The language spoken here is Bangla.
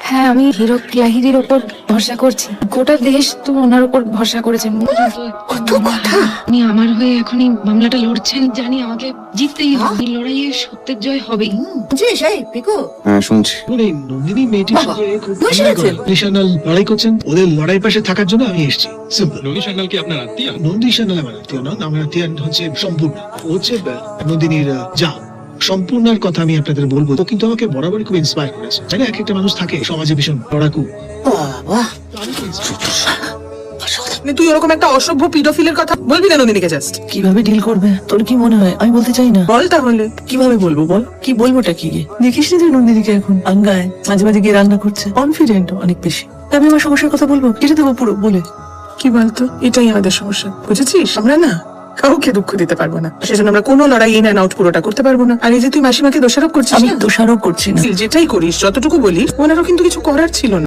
হ্যাঁ, আমি হিরো লাহিড়ির ওপর ভরসা করছি। গোটা দেশ তো ওনার উপর ভরসা করেছে। কত কথা। উনি আমার হয়ে এখনই মামলাটা লড়ছেন, জানি আমাকে জিততেই হবে। এই লড়াইয়ে সত্যের জয় হবেই। বুঝছিস এই পিকু? হ্যাঁ শুনছি। এই নন্দিনী মেয়েটির বাবা, সঙ্গে খুব বসে অন্যায় আছেন? করে ন্যাশনাল লড়াই করছেন, ওদের লড়াই পাশে থাকার জন্য আমি এসেছি। সিম্পল। ননী সান্যাল কি আপনার আত্মীয়? নন্দী সান্যাল আমার আত্মীয় নন, আমার আত্মীয় হচ্ছে সম্পূর্ণ। ও হচ্ছে নন্দিনীর যা। সম্পূর্ণার কথা আমি আপনাদের বলবো, তো কিন্তু আমাকে বরাবরই খুব ইন্সপায়ার করেছে। জানি এক একটা মানুষ থাকে সমাজে ভীষণ লড়াকু। বাবা, তুই ওরকম একটা অসভ্য পিডোফিলের কথা বলবি না নন্দিনীকে? জাস্ট কিভাবে ডিল করবে তোর কি মনে হয়? আমি বলতে চাই না। বল তাহলে। কিভাবে বলবো বল? কি বলবোটা কি? দেখিস না তুই নন্দিনীকে এখন আঙ্গায় মাঝে মাঝে গিয়ে রান্না করছে, কনফিডেন্ট অনেক বেশি। আমি আমার সমস্যার কথা বলবো, কেটে দেবো পুরো বলে। কি বলতো, এটাই আমাদের সমস্যা, বুঝেছিস? আমরা না কাউকে দুঃখ দিতে পারবো না, সেজন্য আমরা কোনো লড়াই ইন অ্যান্ড আউট পুরোটা করতে পারবো না। আর এই যে তুই মাসিমাকে দোষারোপ করছিস আমি না, দোষারোপ করছি না। যেটাই করিস, যতটুকু বলিস, ওনারও কিন্তু কিছু করার ছিল না।